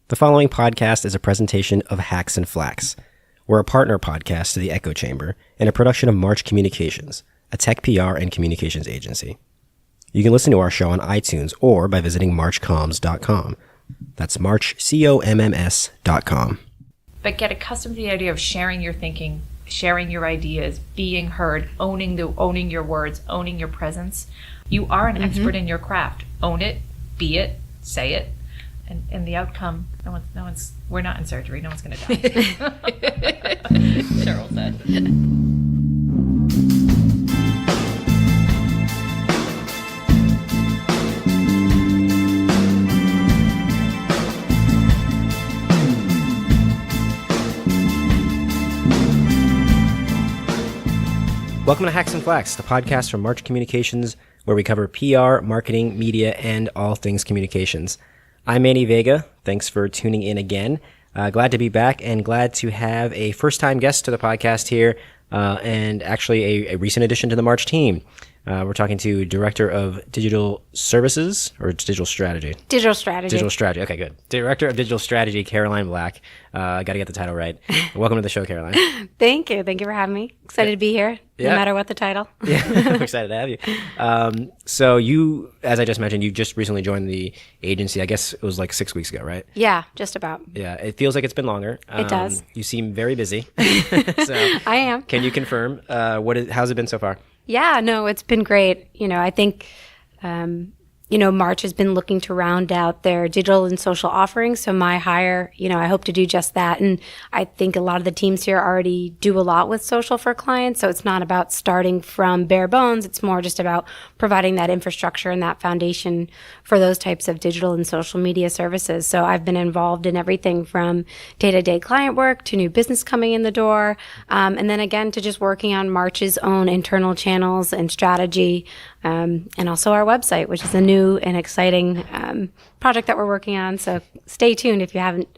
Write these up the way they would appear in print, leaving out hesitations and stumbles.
The following podcast is a presentation of Hacks and Flacks. We're a partner podcast to the Echo Chamber and a production of March Communications, a tech PR and communications agency. You can listen to our show on iTunes or by visiting marchcomms.com. That's marchcomms.com. But get accustomed to the idea of sharing your thinking, sharing your ideas, being heard, owning your words, owning your presence. You are an expert in your craft. Own it, be it, say it. And the outcome, we're not in surgery. No one's going to die. Cheryl said. Welcome to Hacks and Flacks, the podcast from March Communications, where we cover PR, marketing, media, and all things communications. I'm Manny Vega. Thanks for tuning in again. Glad to be back and glad to have a first-time guest to the podcast here, and actually a recent addition to the March team. We're talking to Director of Digital Services, or Digital Strategy? Digital Strategy. Digital Strategy. Okay, good. Director of Digital Strategy, Caroline Black. Got to get the title right. Welcome to the show, Caroline. Thank you. Thank you for having me. Excited to be here, no matter what the title. Yeah, I'm excited to have you. So you, as I just mentioned, you just recently joined the agency. I guess it was like 6 weeks ago, right? Yeah, just about. Yeah, it feels like it's been longer. It does. You seem very busy. So, I am. Can you confirm how's it been so far? Yeah, no, it's been great. I think, March has been looking to round out their digital and social offerings. So my hire, I hope to do just that. And I think a lot of the teams here already do a lot with social for clients. So it's not about starting from bare bones. It's more just about providing that infrastructure and that foundation for those types of digital and social media services. So I've been involved in everything from day-to-day client work to new business coming in the door. And then again, to just working on March's own internal channels and strategy. And also our website, which is a new and exciting project that we're working on. So stay tuned if you haven't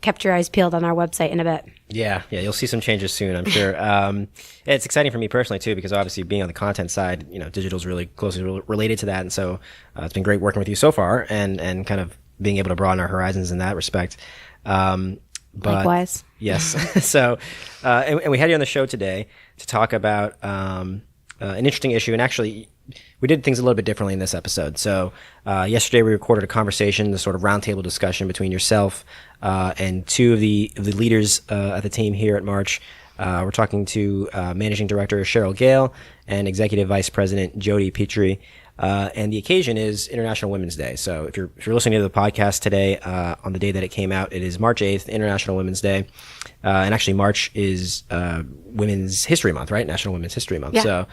kept your eyes peeled on our website in a bit. Yeah, you'll see some changes soon, I'm sure. It's exciting for me personally, too, because obviously being on the content side, digital is really closely related to that. And so it's been great working with you so far and kind of being able to broaden our horizons in that respect. But, likewise. Yes. So, and we had you on the show today to talk about an interesting issue, and actually we did things a little bit differently in this episode. So yesterday we recorded a conversation, the sort of roundtable discussion between yourself and two of the leaders at the team here at March. We're talking to Managing Director Cheryl Gale and Executive Vice President Jodi Petrie. And the occasion is International Women's Day. So if you're listening to the podcast today, on the day that it came out, it is March 8th, International Women's Day. And actually March is Women's History Month, right? National Women's History Month. Yeah. So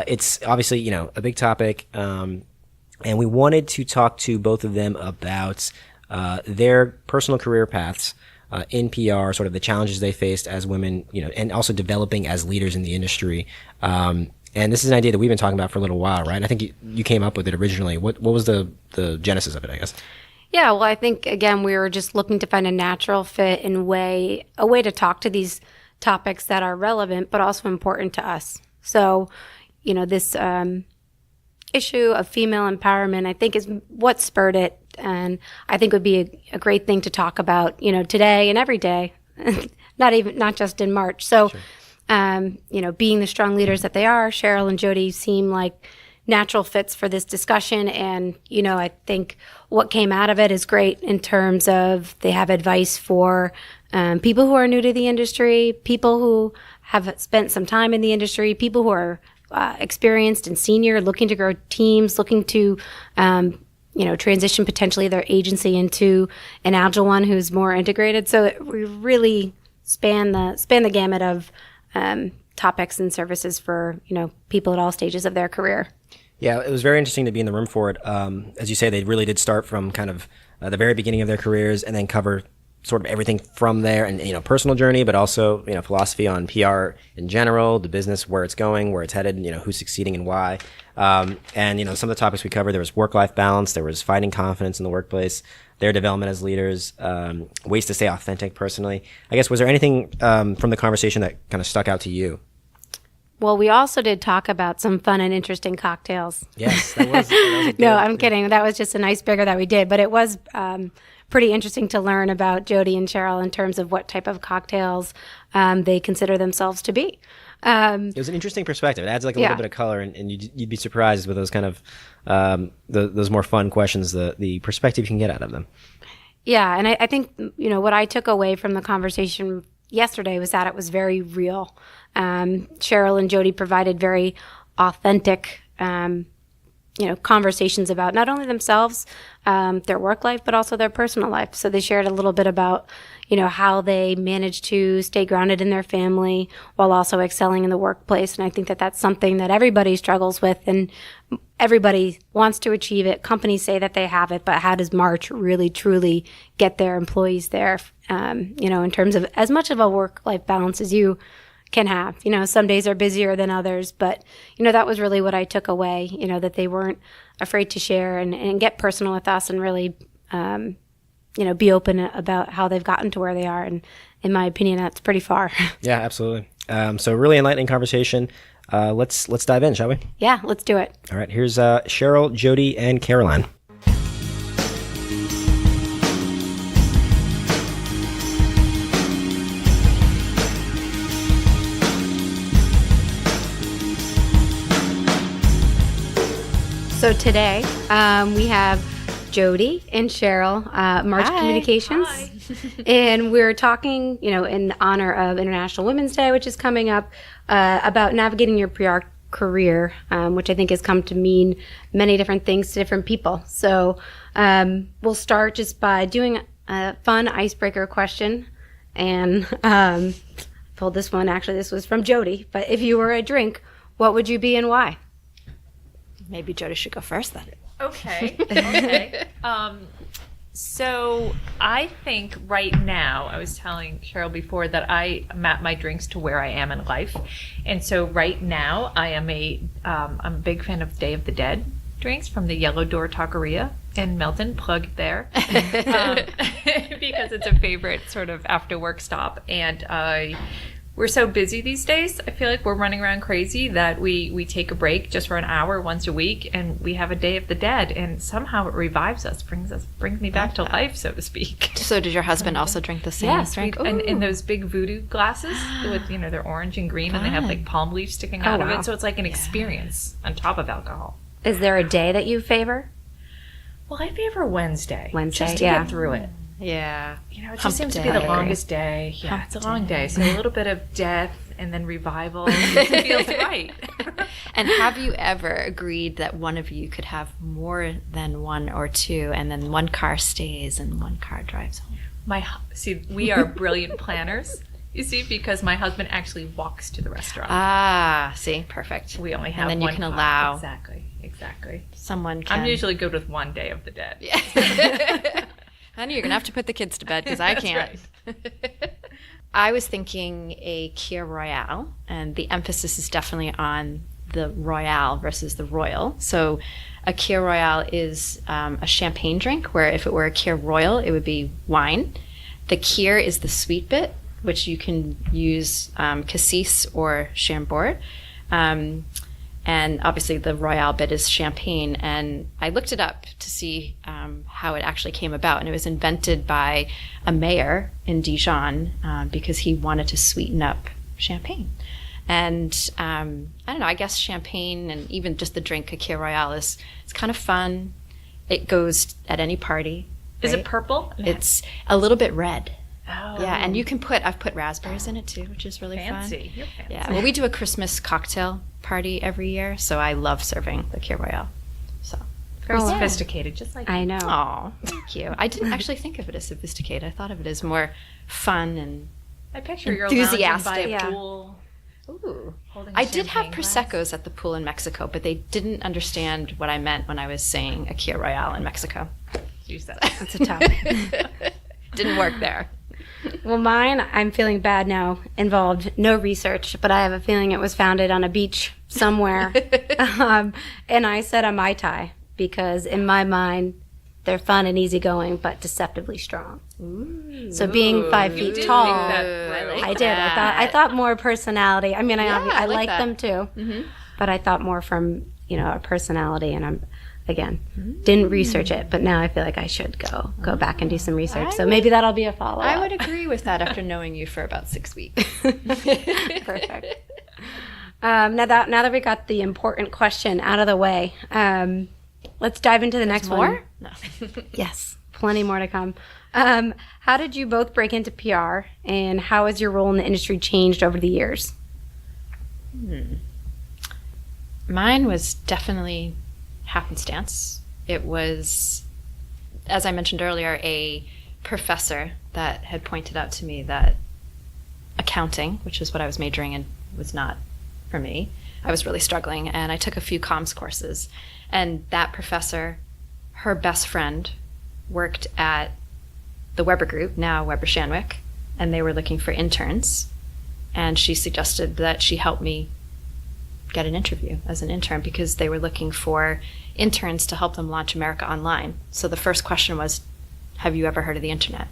it's obviously, a big topic. And we wanted to talk to both of them about their personal career paths in PR, sort of the challenges they faced as women, and also developing as leaders in the industry. And this is an idea that we've been talking about for a little while, right? And I think you came up with it originally. What was the genesis of it, I guess? Yeah, well, I think, again, we were just looking to find a natural fit and a way to talk to these topics that are relevant, but also important to us. So, this issue of female empowerment, I think, is what spurred it. And I think would be a great thing to talk about, today and every day, not just in March. So, sure. Being the strong leaders that they are, Cheryl and Jodi seem like natural fits for this discussion. And, I think what came out of it is great in terms of they have advice for people who are new to the industry, people who have spent some time in the industry, people who are experienced and senior, looking to grow teams, looking to transition potentially their agency into an agile one who's more integrated. So we really span the gamut of topics and services for, people at all stages of their career. Yeah, it was very interesting to be in the room for it. As you say, they really did start from kind of the very beginning of their careers and then cover sort of everything from there and, personal journey, but also, philosophy on PR in general, the business, where it's going, where it's headed, who's succeeding and why. And, some of the topics we covered, there was work-life balance, there was finding confidence in the workplace, their development as leaders, ways to stay authentic personally. I guess, was there anything from the conversation that kind of stuck out to you? Well, we also did talk about some fun and interesting cocktails. Yes, that was a good, No, I'm kidding. That was just an icebreaker that we did, but it was pretty interesting to learn about Jodi and Cheryl in terms of what type of cocktails they consider themselves to be. It was an interesting perspective. It adds like a little bit of color, and you'd be surprised with those kind of those more fun questions, the perspective you can get out of them. Yeah, and I think, what I took away from the conversation yesterday was that it was very real. Cheryl and Jodi provided very authentic, conversations about not only themselves, their work life, but also their personal life. So they shared a little bit about, how they managed to stay grounded in their family while also excelling in the workplace. And I think that that's something that everybody struggles with, and everybody wants to achieve it. Companies say that they have it, but how does March really, truly get their employees there, in terms of as much of a work-life balance as you can have. Some days are busier than others, but, that was really what I took away, that they weren't afraid to share and get personal with us and really, be open about how they've gotten to where they are. And in my opinion, that's pretty far. Yeah, absolutely. So really enlightening conversation. Let's dive in, shall we? Yeah, let's do it. All right, here's Cheryl, Jodi, and Caroline. So today we have Jodi and Cheryl, March Communications. Hi. And we're talking, in honor of International Women's Day, which is coming up, about navigating your PR career, which I think has come to mean many different things to different people. So we'll start just by doing a fun icebreaker question. And pulled this one. Actually, this was from Jodi. But if you were a drink, what would you be and why? Maybe Jodi should go first then. Okay. So I think right now, I was telling Cheryl before that I map my drinks to where I am in life. And so right now I am I'm a big fan of Day of the Dead drinks from the Yellow Door Taqueria in Milton, plug there, because it's a favorite sort of after work stop. And we're so busy these days. I feel like we're running around crazy that we take a break just for an hour once a week, and we have a Day of the Dead, and somehow it revives us, brings me back to life, so to speak. So did your husband also drink the same Yes, drink? and in those big voodoo glasses with they're orange and green, and they have like palm leaves sticking out of wow. it, so it's like an experience on top of alcohol. Is there a day that you favor? Well, I favor Wednesday. Just to yeah. get through it. Yeah. It Hump just seems to be day. the longest day. Yeah, Hump it's a long day. day. So a little bit of death and then revival. It feels right. And have you ever agreed that one of you could have more than one or two, and then one car stays and one car drives home? See, we are brilliant planners. You see, because my husband actually walks to the restaurant. Ah, see, perfect. We only have and then one you can car. allow Exactly. someone can. I'm usually good with one Day of the Dead. Yeah. Honey, you're going to have to put the kids to bed because I That's can't. right. I was thinking a Kir Royale, and the emphasis is definitely on the Royale versus the Royal. So a Kir Royale is a champagne drink, where if it were a Kir Royal, it would be wine. The Kir is the sweet bit, which you can use cassis or chambord. And obviously the Royale bit is champagne. And I looked it up to see how it actually came about. And it was invented by a mayor in Dijon because he wanted to sweeten up champagne. And I don't know, I guess champagne and even just the drink, a Kir Royale, it's kind of fun. It goes at any party. Is right? it purple? It's a little bit red. Oh. Yeah, and I've put raspberries in it too, which is really Fancy. fun. You're fancy. Yeah, well, we do a Christmas cocktail party every year, so I love serving the Kir Royale. So, Very Oh, sophisticated, just like I know. oh, thank you. I didn't actually think of it as sophisticated. I thought of it as more fun and. I picture you're lounging by Enthusiastic. a Yeah. pool. Ooh. Holding I did have champagne glass. Prosecco's at the pool in Mexico, but they didn't understand what I meant when I was saying a Kir Royale in Mexico. You said That's a tough. Didn't work there. Well, mine, I'm feeling bad now, involved no research, but I have a feeling it was founded on a beach somewhere. And I said a Mai Tai because in my mind, they're fun and easygoing, but deceptively strong. So being 5 feet did tall, think that through. I did. I thought more personality. I mean, I I like like that. them too, but I thought more from a personality, and again. Didn't research it, but now I feel like I should go back and do some research. So maybe that'll be a follow-up. I would agree with that after knowing you for about 6 weeks. Perfect. Now that we got the important question out of the way, let's dive into the next one. More? No. Yes, plenty more to come. How did you both break into PR, and how has your role in the industry changed over the years? Mine was definitely happenstance. It was, as I mentioned earlier, a professor that had pointed out to me that accounting, which is what I was majoring in, was not for me. I was really struggling, and I took a few comms courses. And that professor, her best friend, worked at the Weber Group, now Weber Shandwick, and they were looking for interns. And she suggested that she help me get an interview as an intern because they were looking for interns to help them launch America Online. So the first question was, have you ever heard of the internet?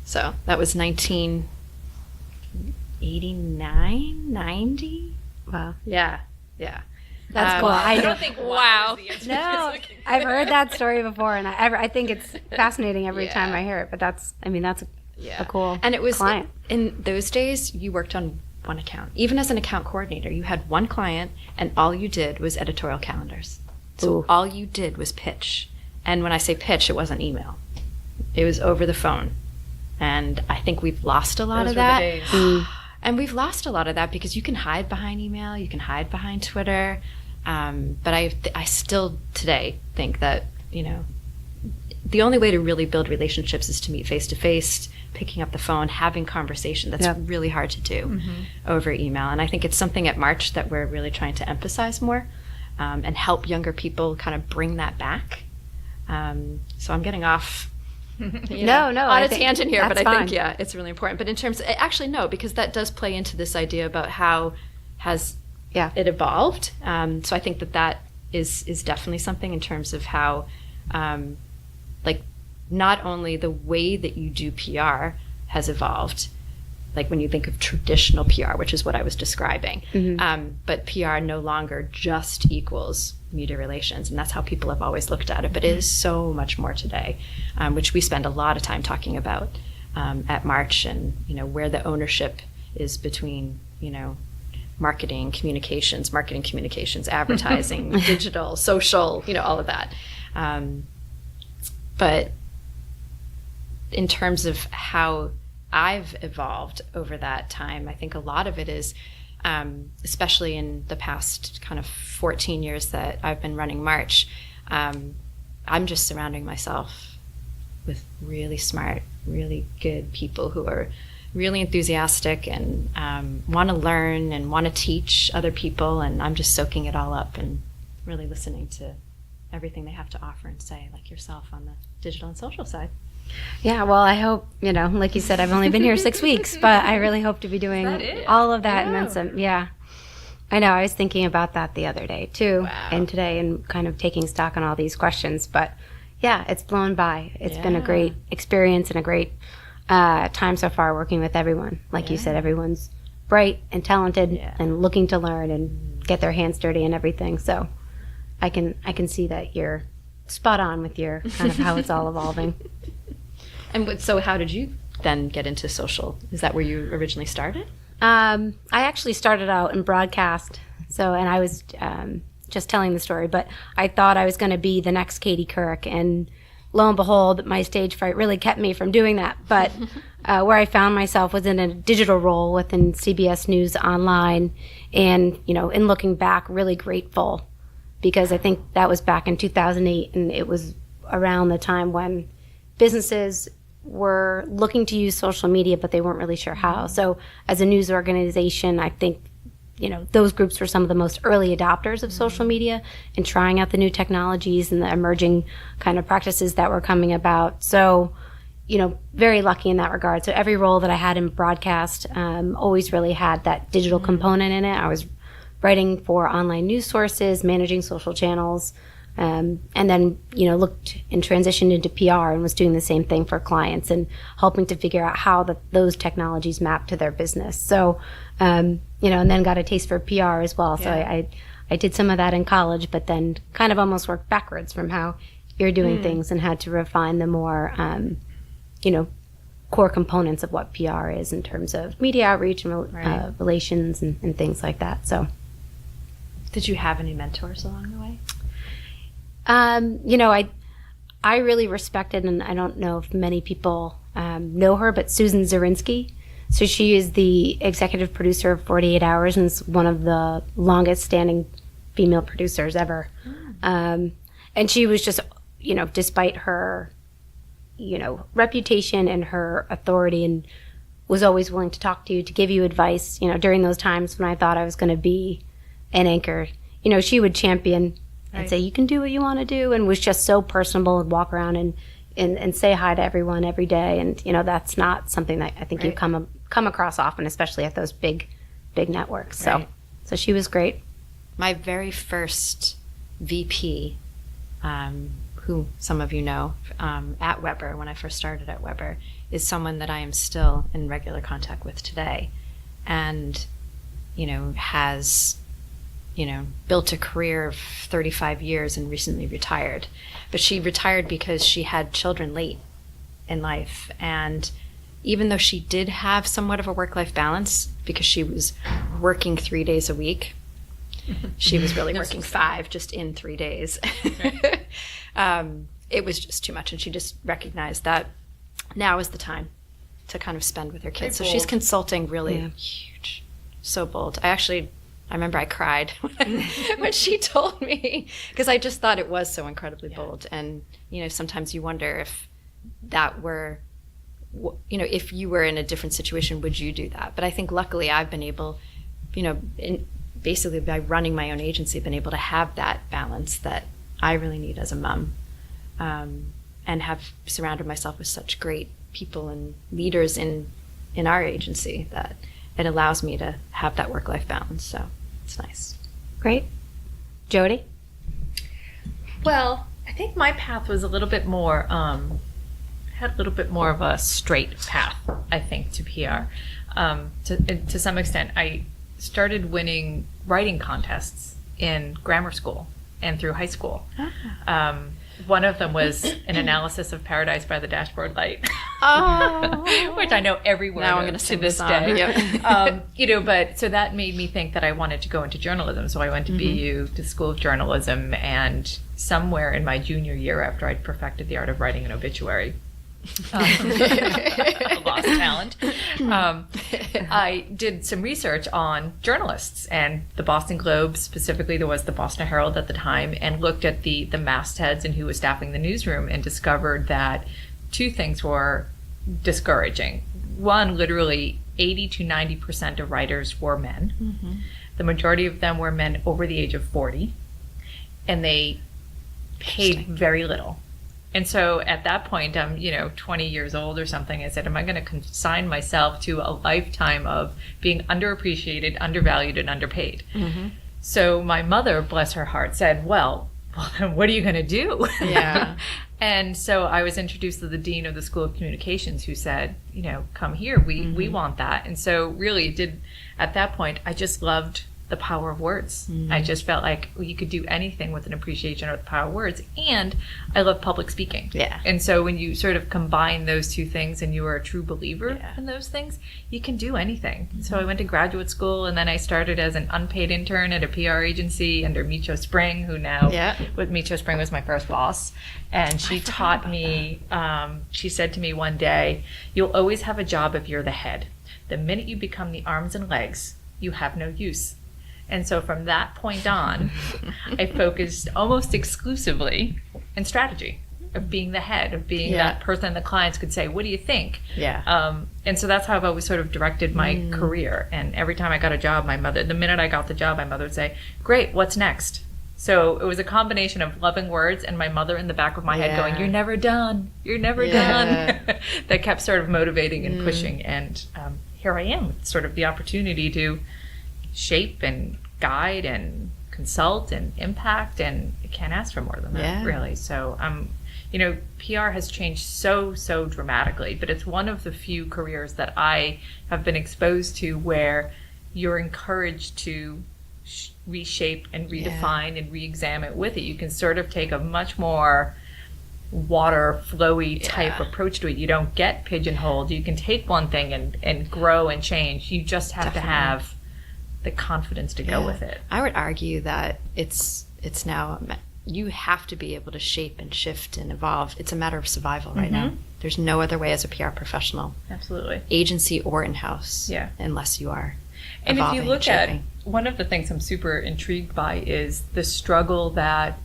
So that was 1989, 90? Wow. Yeah. That's cool. I don't think wow. No, I've heard that story before, and I think it's fascinating every time I hear it. But that's a cool and it was client. In those days, you worked on one account. Even as an account coordinator, you had one client, and all you did was editorial calendars. So all you did was pitch. And when I say pitch, it wasn't email. It was over the phone. And I think we've lost a lot of that. And we've lost a lot of that because you can hide behind email, you can hide behind Twitter. But I still today think that, the only way to really build relationships is to meet face to face, picking up the phone, having conversation. That's really hard to do over email. And I think it's something at March that we're really trying to emphasize more and help younger people kind of bring that back. So I'm getting off on a tangent here, but I think, it's really important. But in terms of, actually, no, because that does play into this idea about how has it evolved. So I think that is definitely something in terms of how, not only the way that you do PR has evolved, like when you think of traditional PR, which is what I was describing, but PR no longer just equals media relations, and that's how people have always looked at it, but it is so much more today, which we spend a lot of time talking about at March, and where the ownership is between marketing communications, advertising, digital, social, all of that. But in terms of how I've evolved over that time, I think a lot of it is, especially in the past kind of 14 years that I've been running March, I'm just surrounding myself with really smart, really good people who are really enthusiastic and want to learn and want to teach other people, and I'm just soaking it all up and really listening to everything they have to offer and say, like yourself on the digital and social side. Yeah, well, I hope, like you said, I've only been here 6 weeks, but I really hope to be doing all of that and then some. Yeah. I know. I was thinking about that the other day, too, and today, and kind of taking stock on all these questions. But, yeah, it's blown by. It's been a great experience and a great time so far working with everyone. Like you said, everyone's bright and talented and looking to learn and get their hands dirty and everything. So I can see that you're spot on with your kind of how it's all evolving. And so how did you then get into social? Is that where you originally started? I actually started out in broadcast. And I was just telling the story, but I thought I was going to be the next Katie Couric. And lo and behold, my stage fright really kept me from doing that. But where I found myself was in a digital role within CBS News Online. And, in looking back, really grateful, because I think that was back in 2008. And it was around the time when businesses were looking to use social media, but they weren't really sure how. So as a news organization, I think, those groups were some of the most early adopters of social media and trying out the new technologies and the emerging kind of practices that were coming about. So, very lucky in that regard. So every role that I had in broadcast always really had that digital component in it. I was writing for online news sources, managing social channels, and then, looked and transitioned into PR and was doing the same thing for clients and helping to figure out how those technologies map to their business. So, and then got a taste for PR as well. So I I did some of that in college, but then kind of almost worked backwards from how you're doing things and had to refine the more, core components of what PR is in terms of media outreach and relations and things like that. So, did you have any mentors along the way? I really respected, and I don't know if many people know her, but Susan Zirinsky. So she is the executive producer of 48 Hours and is one of the longest standing female producers ever. And she was just, despite her, reputation and her authority, and was always willing to talk to you, to give you advice, during those times when I thought I was going to be an anchor. She would champion and say, you can do what you want to do, and was just so personable and walk around and say hi to everyone every day. And, that's not something that I think you come across often, especially at those big networks. So she was great. My very first VP, who some of you know, at Weber, when I first started at Weber, is someone that I am still in regular contact with today. And, has, built a career of 35 years and recently retired. But she retired because she had children late in life. And even though she did have somewhat of a work-life balance, because she was working 3 days a week, she was really working 5 just in 3 days. It was just too much, and she just recognized that now is the time to kind of spend with her kids. So she's consulting really huge, so bold. I remember I cried when she told me, because I just thought it was so incredibly bold. And, sometimes you wonder if that were, if you were in a different situation, would you do that? But I think luckily I've been able, basically by running my own agency, been able to have that balance that I really need as a mom, and have surrounded myself with such great people and leaders in our agency that it allows me to have that work-life balance. So it's nice. Great. Jodi? Well, I think my path was a little bit more, had a little bit more of a straight path, I think, to PR. To some extent, I started winning writing contests in grammar school and through high school. One of them was an analysis of Paradise by the Dashboard Light, which I know every word now I'm going to this day. Yep. But so that made me think that I wanted to go into journalism. So I went to BU, to School of Journalism, and somewhere in my junior year, after I'd perfected the art of writing an obituary, lost talent, I did some research on journalists and the Boston Globe. Specifically, there was the Boston Herald at the time, and looked at the mastheads and who was staffing the newsroom, and discovered that 2 things were discouraging. One, literally 80 to 90% of writers were men. The majority of them were men over the age of 40, and they paid very little. And so at that point, I'm, 20 years old or something. I said, am I going to consign myself to a lifetime of being underappreciated, undervalued, and underpaid? So my mother, bless her heart, said, well, what are you going to do? Yeah. And so I was introduced to the dean of the School of Communications, who said, come here. We want that. And so really at that point, I just loved the power of words. I just felt like you could do anything with an appreciation of the power of words. And I love public speaking. Yeah. And so when you sort of combine those 2 things and you are a true believer in those things, you can do anything. So I went to graduate school, and then I started as an unpaid intern at a PR agency under Micho Spring, who now, Micho Spring was my first boss. And she taught me, she said to me one day, you'll always have a job if you're the head. The minute you become the arms and legs, you have no use. And so from that point on, I focused almost exclusively in strategy, of being the head, of being that person the clients could say, what do you think? And so that's how I've always sort of directed my career. And every time I got a job, the minute I got the job, my mother would say, great, what's next? So it was a combination of loving words and my mother in the back of my head going, you're never done. You're never done. That kept sort of motivating and pushing. And here I am, with sort of the opportunity to shape and guide and consult and impact, and I can't ask for more than that, really. So PR has changed so dramatically, but it's one of the few careers that I have been exposed to where you're encouraged to reshape and redefine and re-examine with it. You can sort of take a much more water flowy type approach to it. You don't get pigeonholed. You can take one thing and grow and change. You just have to have the confidence to go with it. I would argue that it's now, you have to be able to shape and shift and evolve. It's a matter of survival right now. There's no other way as a PR professional. Absolutely. Agency or in-house. Yeah. Unless you are and if you look at, shaping. one of the things I'm super intrigued by is the struggle that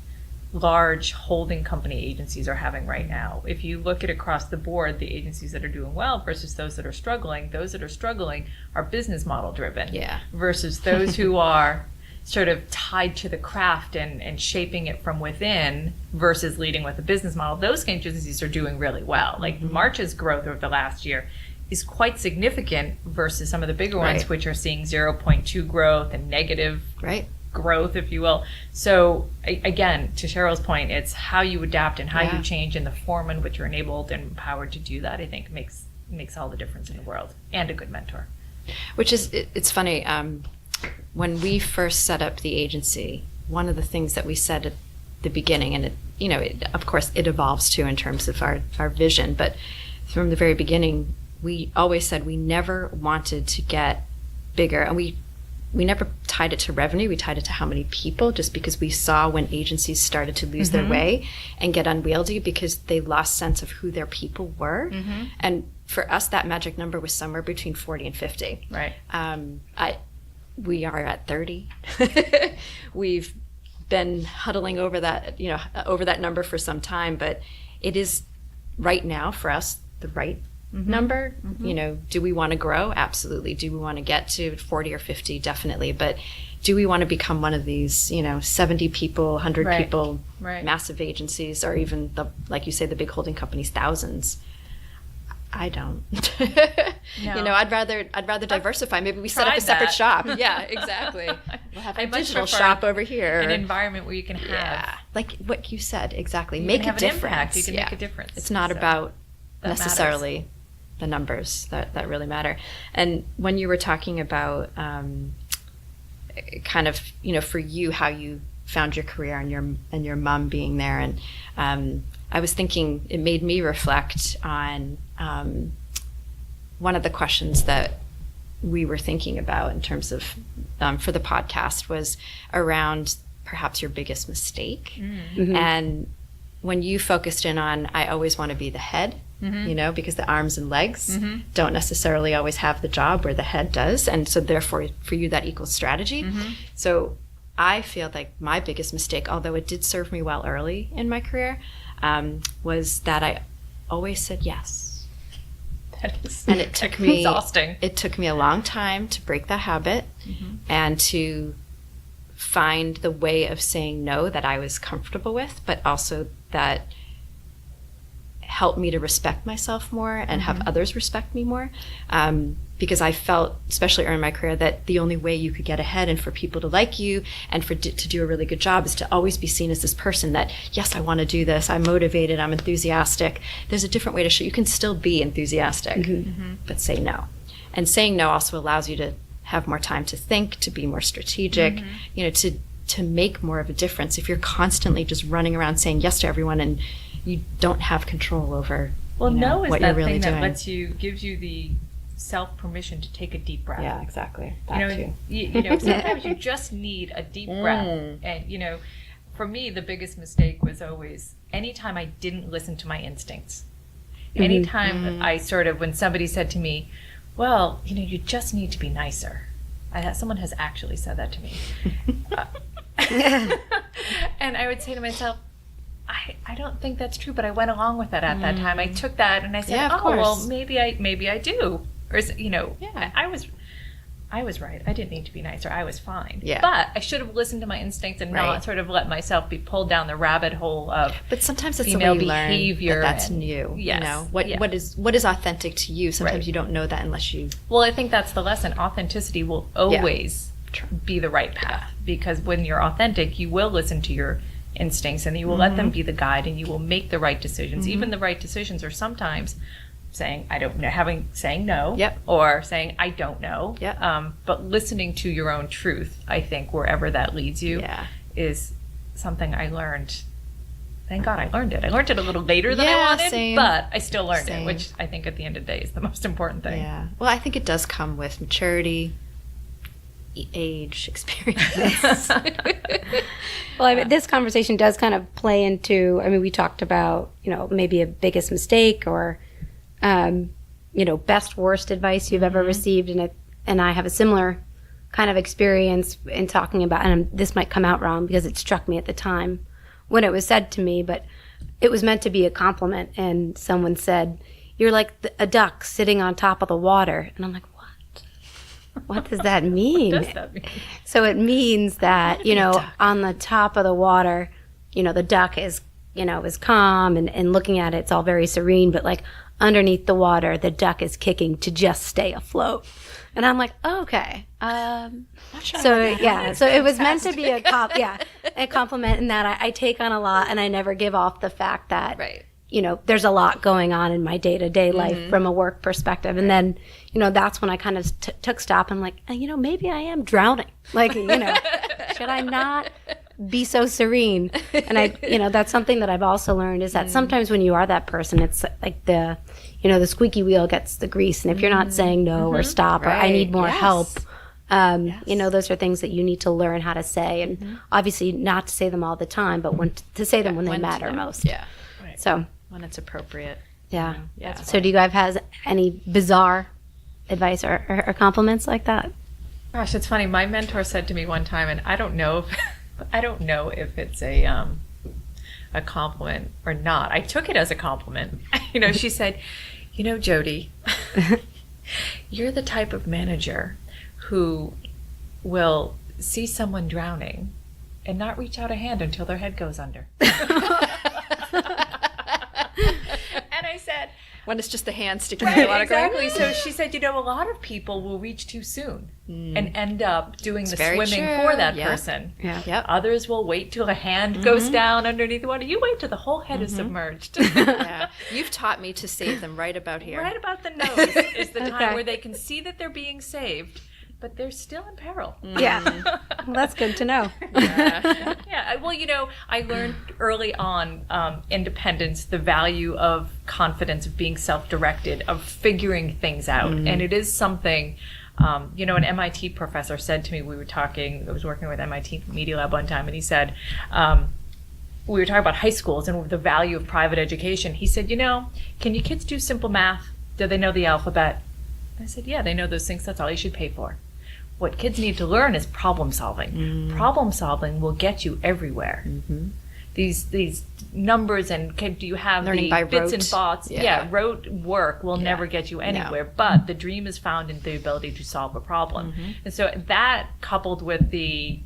large holding company agencies are having right now. If you look at across the board, the agencies that are doing well versus those that are struggling are business model driven. Versus those who are sort of tied to the craft and shaping it from within versus leading with a business model. Those kind of agencies are doing really well. Like March's growth over the last year is quite significant versus some of the bigger ones, which are seeing 0.2 growth and negative growth, if you will. So again, to Cheryl's point, it's how you adapt and how you change and the form in which you're enabled and empowered to do that, I think makes all the difference in the world, and a good mentor. Which is, it's funny, when we first set up the agency, one of the things that we said at the beginning, and of course it evolves too in terms of our vision, but from the very beginning, we always said we never wanted to get bigger, and we never tied it to revenue. We tied it to how many people, just because we saw when agencies started to lose their way and get unwieldy because they lost sense of who their people were. And for us, that magic number was somewhere between 40 and 50. Right. We are at 30. We've been huddling over that number for some time, but it is right now for us the right number. Do we want to grow? Absolutely. Do we want to get to 40 or 50? Definitely. But do we want to become one of these 70 people, 100 people massive agencies, or even like you say, the big holding companies, thousands? I don't. No. I'd rather diversify. Maybe we set up a separate shop. Yeah, exactly. We'll have a digital shop over here. An environment where you can have, like what you said, exactly. You make can a difference. Impact. You can make a difference. It's not about necessarily the numbers that really matter. And when you were talking about kind of for you, how you found your career and your mom being there, and I was thinking it made me reflect on one of the questions that we were thinking about in terms of for the podcast was around perhaps your biggest mistake. And when you focused in on, I always want to be the head, because the arms and legs don't necessarily always have the job where the head does. And so therefore for you that equals strategy. So I feel like my biggest mistake, although it did serve me well early in my career, was that I always said yes. And it took me exhausting. It took me a long time to break that habit and to find the way of saying no that I was comfortable with, but also that helped me to respect myself more and have others respect me more. Because I felt, especially early in my career, that the only way you could get ahead and for people to like you and to do a really good job is to always be seen as this person that, yes, I want to do this, I'm motivated, I'm enthusiastic. There's a different way to show. You can still be enthusiastic, but say no. And saying no also allows you to have more time to think, to be more strategic, to make more of a difference. If you're constantly just running around saying yes to everyone and you don't have control over no is what that you're really thing doing. that gives you the self-permission to take a deep breath. Yeah, exactly. Sometimes you just need a deep breath. And, for me, the biggest mistake was always anytime I didn't listen to my instincts. Anytime when somebody said to me, well, you just need to be nicer. Someone has actually said that to me. And I would say to myself, I don't think that's true, but I went along with that at that time. I took that and I said, well, maybe I do. Or I was right. I didn't need to be nicer. I was fine. Yeah. But I should have listened to my instincts and not sort of let myself be pulled down the rabbit hole of But sometimes it's female the way you behavior. Learn that that's new. Yes. What is authentic to you? Sometimes you don't know that unless you. Well, I think that's the lesson. Authenticity will always be the right path because when you're authentic, you will listen to your instincts and you will let them be the guide and you will make the right decisions. Even the right decisions are sometimes saying I don't know, saying no, Yep. or saying I don't know. Yep. But listening to your own truth, I think wherever that leads you, Yeah. is something I learned. Thank God I learned it. I learned it a little later than I Yeah, wanted, same. but I still learned Same. it, which I think at the end of the day is the most important thing. Yeah. Well, I think it does come with maturity, age, experience. Well, I mean, this conversation does kind of play into, I mean, we talked about, maybe a biggest mistake or, best worst advice you've ever received. And I have a similar kind of experience in talking about, and this might come out wrong because it struck me at the time when it was said to me, but it was meant to be a compliment. And someone said, "You're like a duck sitting on top of the water." And I'm like, what does that mean? What does that mean? So it means that, on the top of the water, the duck is, is calm and looking at it, it's all very serene, but like underneath the water, the duck is kicking to just stay afloat. And I'm like, oh, okay. So it was meant to be a compliment in that I take on a lot and I never give off the fact that, Right. There's a lot going on in my day-to-day life from a work perspective. And then, that's when I kind of took stock. I'm like, maybe I am drowning. Like, should I not be so serene? And that's something that I've also learned is that sometimes when you are that person, it's like the squeaky wheel gets the grease. And if you're not saying no or stop or I need more help, those are things that you need to learn how to say. And obviously not to say them all the time, but to say them when they matter most. Yeah. So When it's appropriate. yeah. Yeah. So do you guys have any bizarre advice or compliments like that? Gosh, it's funny. My mentor said to me one time, and I don't know if it's a compliment or not. I took it as a compliment. She said, Jodi, you're the type of manager who will see someone drowning and not reach out a hand until their head goes under. And I said, When it's just the hand sticking in the water. exactly. So she said, a lot of people will reach too soon and end up doing the very swimming true. for that Yeah. person. Yeah. Yep. Others will wait till a hand goes down underneath the water. You wait till the whole head is submerged. Yeah. You've taught me to save them right about here. Right about the nose is the time Okay. where they can see that they're being saved, but they're still in peril. Yeah. Well, that's good to know. Yeah, well, I learned early on independence, the value of confidence, of being self-directed, of figuring things out. And it is something, an MIT professor said to me, I was working with MIT Media Lab one time, and he said, we were talking about high schools and the value of private education. He said, can your kids do simple math? Do they know the alphabet? I said, yeah, they know those things. That's all you should pay for. What kids need to learn is problem solving. Problem solving will get you everywhere. These numbers and do you have Learning the by bits rote. and bots? Yeah. Rote work will never get you anywhere. But the dream is found in the ability to solve a problem. And so that coupled with a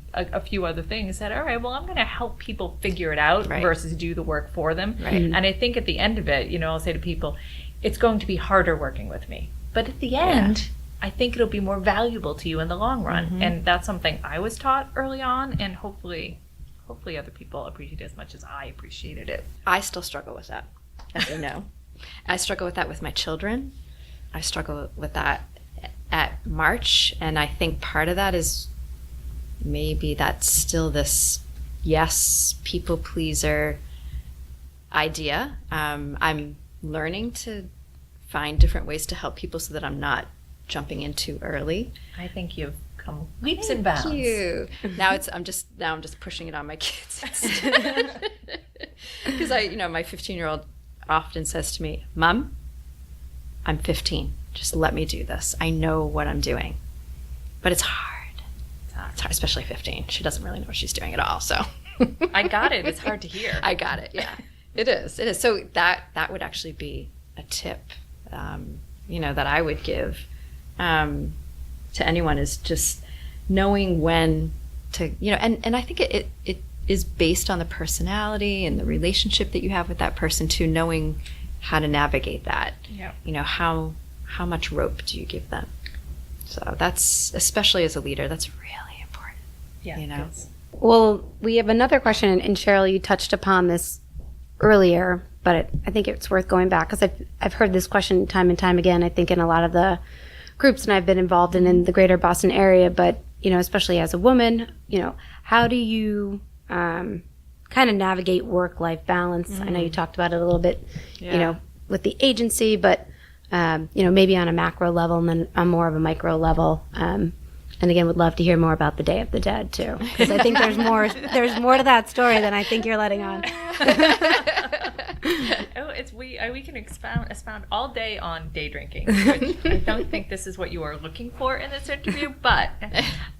few other things said, all right, well, I'm going to help people figure it out versus do the work for them. Right. And I think at the end of it, I'll say to people, it's going to be harder working with me. But at the end, I think it'll be more valuable to you in the long run. And that's something I was taught early on, and hopefully other people appreciate it as much as I appreciated it. I still struggle with that, as you know. I struggle with that with my children. I struggle with that at March, and I think part of that is maybe that's still this people pleaser idea. I'm learning to find different ways to help people so that I'm not jumping in too early. I think you've come leaps and bounds. Thank you. Now I'm just pushing it on my kids because my 15-year-old often says to me, "Mom, I'm 15. Just let me do this. I know what I'm doing." But it's hard. It's hard, especially 15. She doesn't really know what she's doing at all. So I got it. It's hard to hear. I got it. Yeah, it is. It is. So that would actually be a tip, that I would give to anyone is just knowing when to, and I think it is based on the personality and the relationship that you have with that person too, knowing how to navigate that. Yeah. How much rope do you give them? So that's, especially as a leader, that's really important. Yeah. Well, we have another question, and Cheryl, you touched upon this earlier, but I think it's worth going back because I've heard this question time and time again. I think in a lot of the groups and I've been involved in the greater Boston area, but especially as a woman, how do you kind of navigate work-life balance? I know you talked about it a little bit, with the agency, but maybe on a macro level and then on more of a micro level. And again, would love to hear more about the Day of the Dead too, because I think there's more to that story than I think you're letting on. We can expound all day on day drinking, which I don't think this is what you are looking for in this interview. But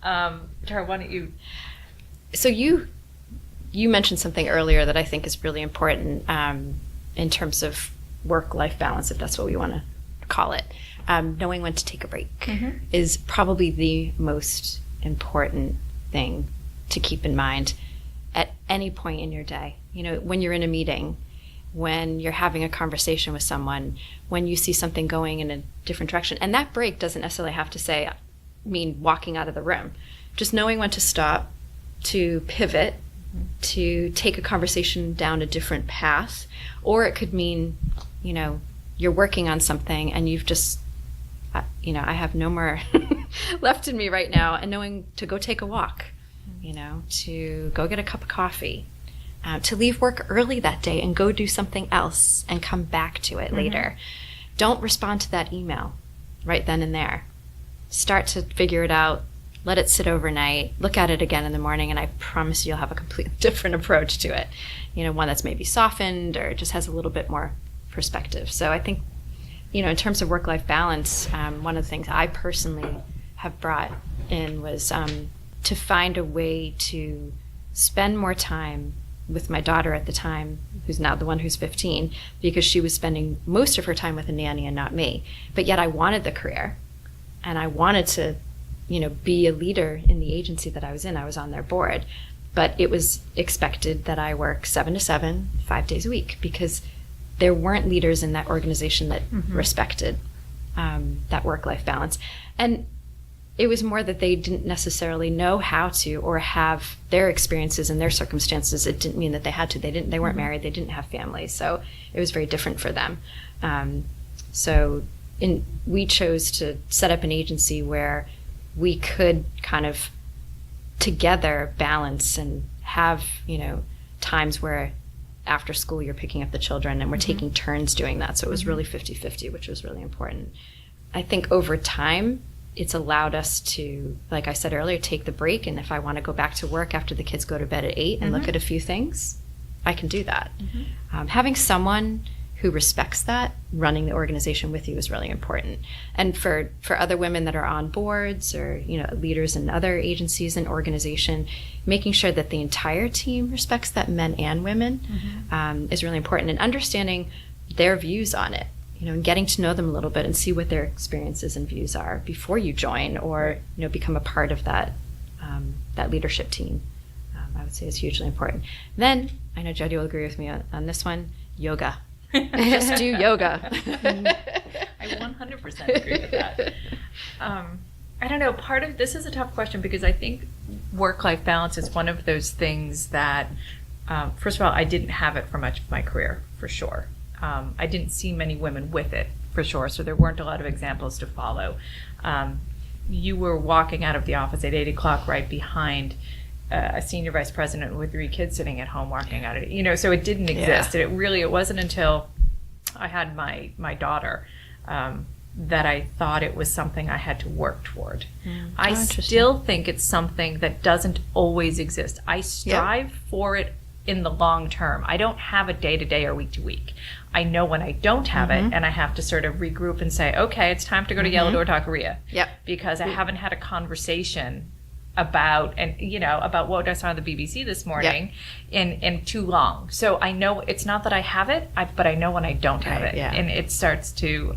Tara, why don't you? So you mentioned something earlier that I think is really important in terms of work-life balance, if that's what we want to call it. Knowing when to take a break is probably the most important thing to keep in mind at any point in your day. When you're in a meeting, when you're having a conversation with someone, when you see something going in a different direction. And that break doesn't necessarily have to mean walking out of the room. Just knowing when to stop, to pivot, to take a conversation down a different path. Or it could mean, you're working on something and you've just, I have no more left in me right now, and knowing to go take a walk, to go get a cup of coffee, to leave work early that day and go do something else and come back to it later. Don't respond to that email right then and there. Start to figure it out, let it sit overnight, look at it again in the morning, and I promise you'll have a completely different approach to it. One that's maybe softened or just has a little bit more perspective. So I think, in terms of work-life balance, one of the things I personally have brought in was to find a way to spend more time with my daughter at the time, who's now the one who's 15, because she was spending most of her time with a nanny and not me. But yet I wanted the career, and I wanted to, be a leader in the agency that I was in. I was on their board. But it was expected that I work 7 to 7, 5 days a week, because there weren't leaders in that organization that respected that work-life balance. And it was more that they didn't necessarily know how to or have their experiences and their circumstances. It didn't mean that they had to. They weren't married. They didn't have families. So it was very different for them. We chose to set up an agency where we could kind of together balance and have, times where after school you're picking up the children and we're taking turns doing that. So it was really 50-50, which was really important. I think over time, it's allowed us to, like I said earlier, take the break. And if I want to go back to work after the kids go to bed at 8 and look at a few things, I can do that. Having someone who respects that running the organization with you is really important. And for other women that are on boards or, leaders in other agencies and organization, making sure that the entire team respects that, men and women, is really important. And understanding their views on it. And getting to know them a little bit and see what their experiences and views are before you join or, become a part of that that leadership team, I would say is hugely important. Then, I know Jodi will agree with me on this one, yoga. Just do yoga. I 100% agree with that. I don't know, this is a tough question because I think work-life balance is one of those things that, first of all, I didn't have it for much of my career, for sure. I didn't see many women with it, for sure, so there weren't a lot of examples to follow. You were walking out of the office at 8 o'clock right behind a senior vice president with 3 kids sitting at home walking out of it. So it didn't exist. Yeah. And it wasn't until I had my daughter that I thought it was something I had to work toward. I still think it's something that doesn't always exist. I strive for it in the long term. I don't have it day to day or week to week. I know when I don't have it and I have to sort of regroup and say, okay, it's time to go to Yellow Door Taqueria. Yep. Because I haven't had a conversation about what I saw on the BBC this morning in too long. So I know it's not that I have it, but I know when I don't have it, and it starts to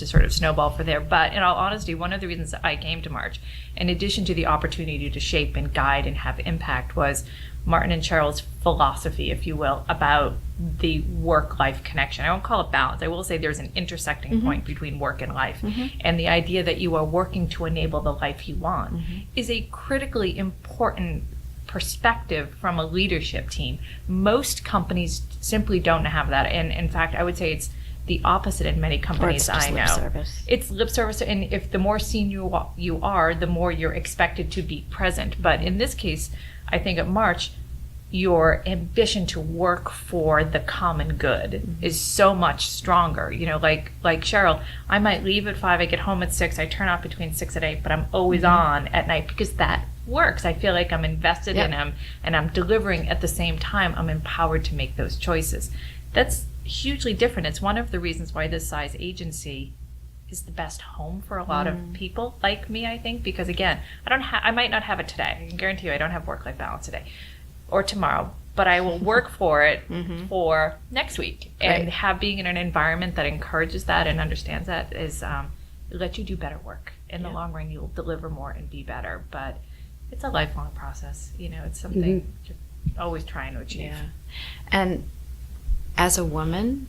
sort of snowball for there. But in all honesty, one of the reasons I came to March, in addition to the opportunity to shape and guide and have impact, was Martin and Cheryl's philosophy, if you will, about the work-life connection. I won't call it balance. I will say there's an intersecting point between work and life. And the idea that you are working to enable the life you want is a critically important perspective from a leadership team. Most companies simply don't have that. And in fact, I would say it's the opposite in many companies I know. Lip service. It's lip service, and if the more senior you are, the more you're expected to be present. But in this case, I think at March, your ambition to work for the common good is so much stronger. You know, like Cheryl, I might leave at 5, I get home at 6, I turn off between 6 and 8, but I'm always on at night because that works. I feel like I'm invested in them, and I'm delivering at the same time. I'm empowered to make those choices. That's hugely different. It's one of the reasons why this size agency is the best home for a lot of people like me, I think, because again, I might not have it today. I can guarantee you I don't have work-life balance today or tomorrow, but I will work for it for next week. And being in an environment that encourages that and understands that is it lets you do better work. In the long run, you'll deliver more and be better. But it's a lifelong process. You know, it's something you're always trying to achieve. Yeah. And as a woman,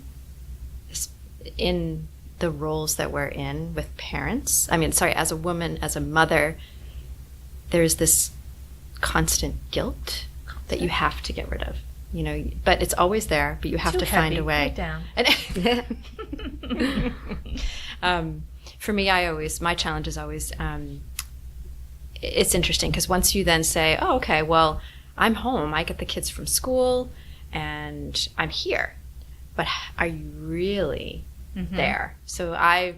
in the roles that we're in with parents, as a woman, as a mother, there's this constant guilt that you have to get rid of, you know, but it's always there, but you have to find a way. For me, my challenge is always, it's interesting because once you then say, oh, okay, well, I'm home, I get the kids from school and I'm here, but are you really there? So I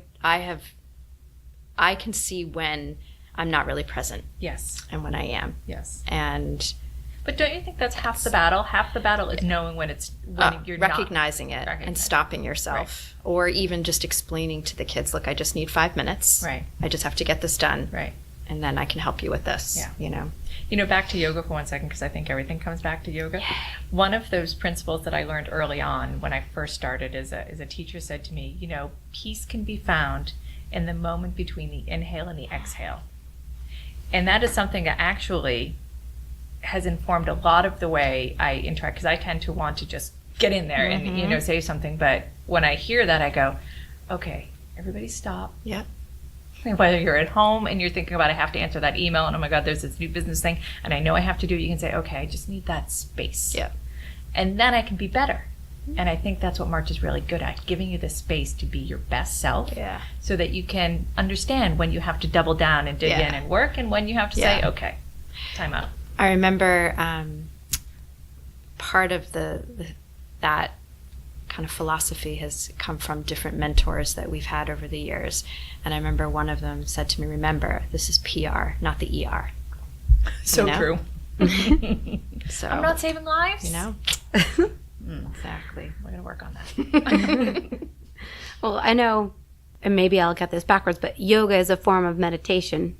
can see when I'm not really present. Yes. And when I am. Yes. But don't you think that's half the battle? Half the battle is knowing when you're recognizing it and stopping yourself, or even just explaining to the kids, look, I just need 5 minutes. Right. I just have to get this done. Right. And then I can help you with this. Yeah. You know. You know, back to yoga for 1 second, because I think everything comes back to yoga. Yay. One of those principles that I learned early on when I first started is a teacher said to me, you know, peace can be found in the moment between the inhale and the exhale. And that is something that actually has informed a lot of the way I interact, because I tend to want to just get in there and, you know, say something. But when I hear that, I go, okay, everybody stop. Yep. Whether you're at home and you're thinking about, I have to answer that email, and oh my God, there's this new business thing, and I know I have to do it, you can say, okay, I just need that space. Yep. And then I can be better. And I think that's what March is really good at, giving you the space to be your best self, so that you can understand when you have to double down and dig in and work, and when you have to say, okay, time out. I remember part of that kind of philosophy has come from different mentors that we've had over the years. And I remember one of them said to me, remember, this is PR, not the ER. So true. So I'm not saving lives. You know? Exactly. We're going to work on that. Well, I know, and maybe I'll get this backwards, but yoga is a form of meditation.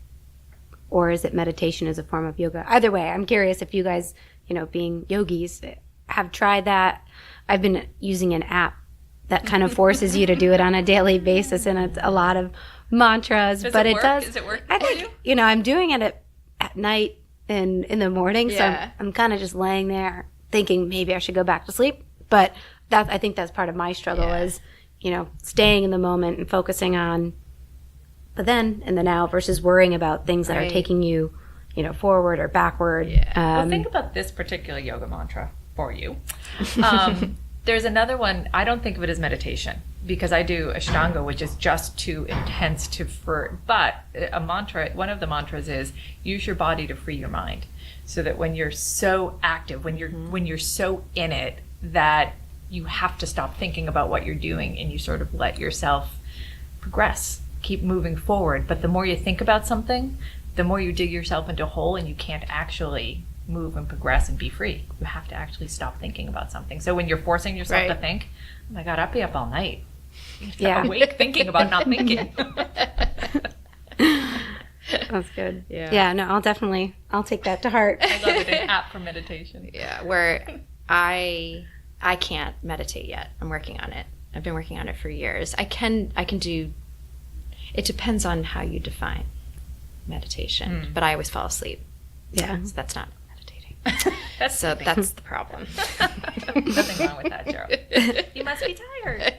Or is it meditation as a form of yoga? Either way, I'm curious if you guys, you know, being yogis, have tried that. I've been using an app that kind of forces you to do it on a daily basis, and it's a lot of mantras. Does but it work? does. Is it working I for think, you? you know, I'm doing it at night and in the morning, so Yeah. I'm kind of just laying there thinking maybe I should go back to sleep. But I think that's part of my struggle is, you know, staying in the moment and focusing on the then and the now versus worrying about things that are taking you, you know, forward or backward. Well, think about this particular yoga mantra for you. There's another one. I don't think of it as meditation because I do Ashtanga, which is just too intense but a mantra, one of the mantras is use your body to free your mind, so that when you're so active, when you're so in it, that you have to stop thinking about what you're doing and you sort of let yourself progress, keep moving forward. But the more you think about something, the more you dig yourself into a hole and you can't actually move and progress and be free. You have to actually stop thinking about something. So when you're forcing yourself to think, oh my God, I'd be up all night. Awake thinking about not thinking. That's good. Yeah, no, I'll take that to heart. I love it, an app for meditation. Yeah, where I can't meditate yet. I'm working on it. I've been working on it for years. I can do, it depends on how you define meditation, but I always fall asleep. Yeah. So that's not meditating. That's the problem. nothing wrong with that, Cheryl. You must be tired.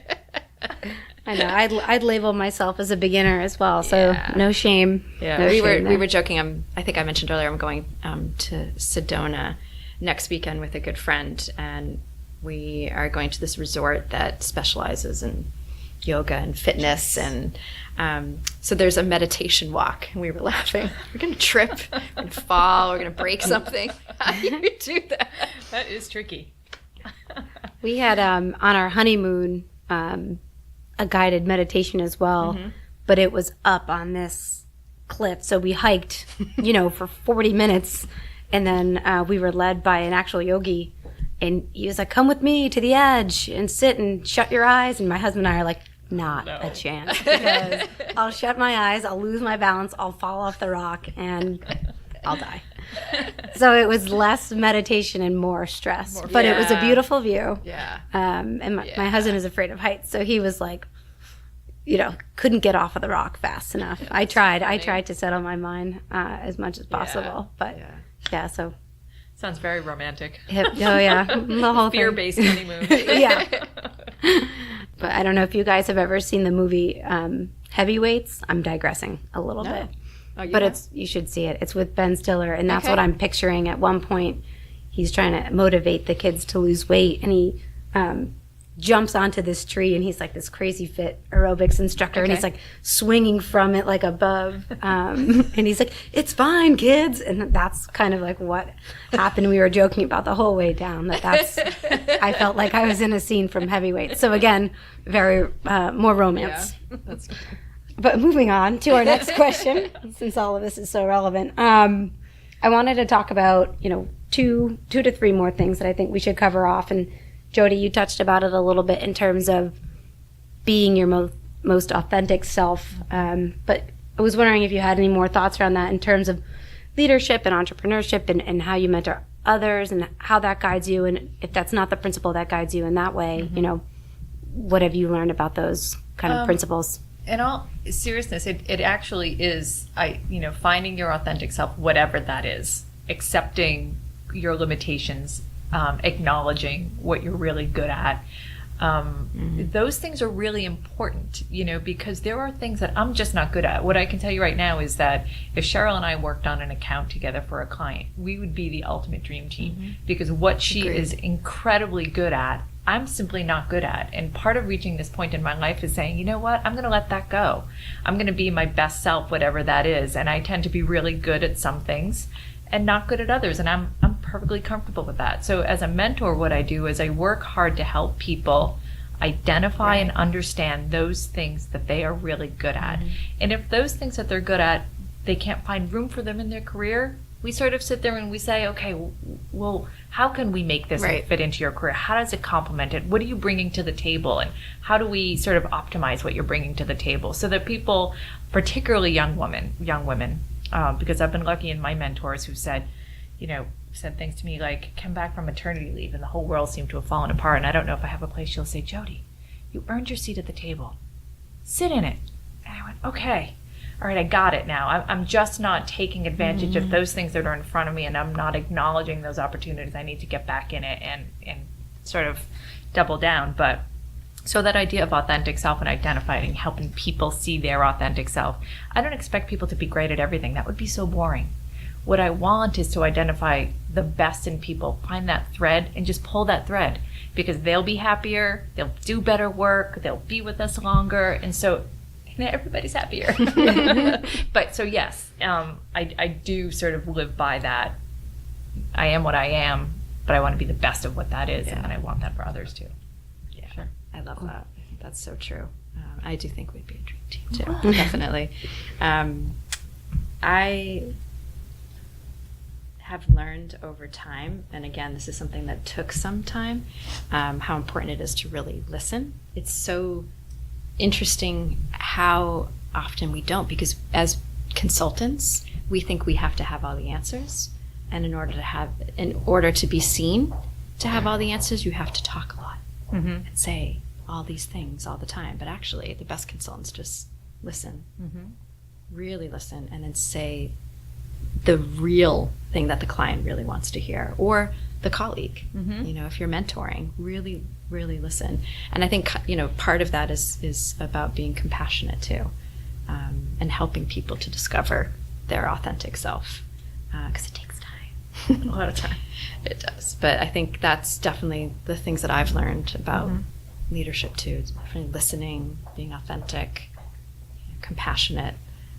I know. I'd label myself as a beginner as well, so Yeah. no shame. Yeah. No we shame there. were joking. I think I mentioned earlier I'm going to Sedona next weekend with a good friend, and we are going to this resort that specializes in yoga and fitness, and so there's a meditation walk, and we were laughing. We're gonna trip, we're gonna fall, we're gonna break something. How do you do that? That is tricky. We had on our honeymoon a guided meditation as well, but it was up on this cliff. So we hiked, for 40 minutes, and then we were led by an actual yogi, and he was like, "Come with me to the edge and sit and shut your eyes." And my husband and I are like, "Not a chance, because I'll shut my eyes, I'll lose my balance, I'll fall off the rock, and I'll die." So it was less meditation and more stress, but it was a beautiful view. Yeah. And my husband is afraid of heights, so he was like, couldn't get off of the rock fast enough. I tried to settle my mind as much as possible, but so Sounds very romantic. oh yeah, the whole thing. Fear-based honeymoon. Yeah. But I don't know if you guys have ever seen the movie Heavyweights. I'm digressing a little bit. Oh, But you should see it. It's with Ben Stiller, and that's Okay. what I'm picturing. At one point, he's trying to motivate the kids to lose weight, and he jumps onto this tree, and he's like this crazy fit aerobics instructor, and he's like swinging from it like above, and he's like, "It's fine, kids," and that's kind of like what happened. We were joking about the whole way down that's I felt like I was in a scene from Heavyweight. So again, very more romance. That's But moving on to our next question, since all of this is so relevant, I wanted to talk about, two to three more things that I think we should cover off. And Jodi, you touched about it a little bit in terms of being your most authentic self. But I was wondering if you had any more thoughts around that in terms of leadership and entrepreneurship, and how you mentor others and how that guides you. And if that's not the principle that guides you in that way, what have you learned about those kind of principles? In all seriousness, it actually is, finding your authentic self, whatever that is, accepting your limitations, acknowledging what you're really good at. Those things are really important, because there are things that I'm just not good at. What I can tell you right now is that if Cheryl and I worked on an account together for a client, we would be the ultimate dream team, because what she is incredibly good at, I'm simply not good at. And part of reaching this point in my life is saying, you know what, I'm going to let that go. I'm going to be my best self, whatever that is. And I tend to be really good at some things and not good at others. And I'm perfectly comfortable with that. So as a mentor, what I do is I work hard to help people identify and understand those things that they are really good at. And if those things that they're good at, they can't find room for them in their career, we sort of sit there and we say, okay, well, how can we make this fit into your career? How does it complement it? What are you bringing to the table? And how do we sort of optimize what you're bringing to the table so that people, particularly young women, because I've been lucky in my mentors who said things to me like, come back from maternity leave and the whole world seemed to have fallen apart. And I don't know if I have a place. She'll say, Jodi, you earned your seat at the table. Sit in it. And I went, okay. All right, I got it now. I'm just not taking advantage of those things that are in front of me, and I'm not acknowledging those opportunities. I need to get back in it and sort of double down. But so that idea of authentic self and identifying, helping people see their authentic self. I don't expect people to be great at everything. That would be so boring. What I want is to identify the best in people, find that thread, and just pull that thread, because they'll be happier, they'll do better work, they'll be with us longer, and so everybody's happier. But so yes, I do sort of live by that. I am what I am, but I want to be the best of what that is, and I want that for others too. Yeah, sure. I love that. That's so true. I do think we'd be a dream team too. Definitely. I have learned over time, and again, this is something that took some time, how important it is to really listen. It's so interesting how often we don't, because as consultants, we think we have to have all the answers, and in order to be seen to have all the answers, you have to talk a lot and say all these things all the time. But actually, the best consultants just listen, really listen, and then say the real thing that the client really wants to hear, or the colleague. If you're mentoring, really really listen. And I think, part of that is about being compassionate too, and helping people to discover their authentic self, because it takes time. A lot of time. It does. But I think that's definitely the things that I've learned about leadership too. It's definitely listening, being authentic, compassionate,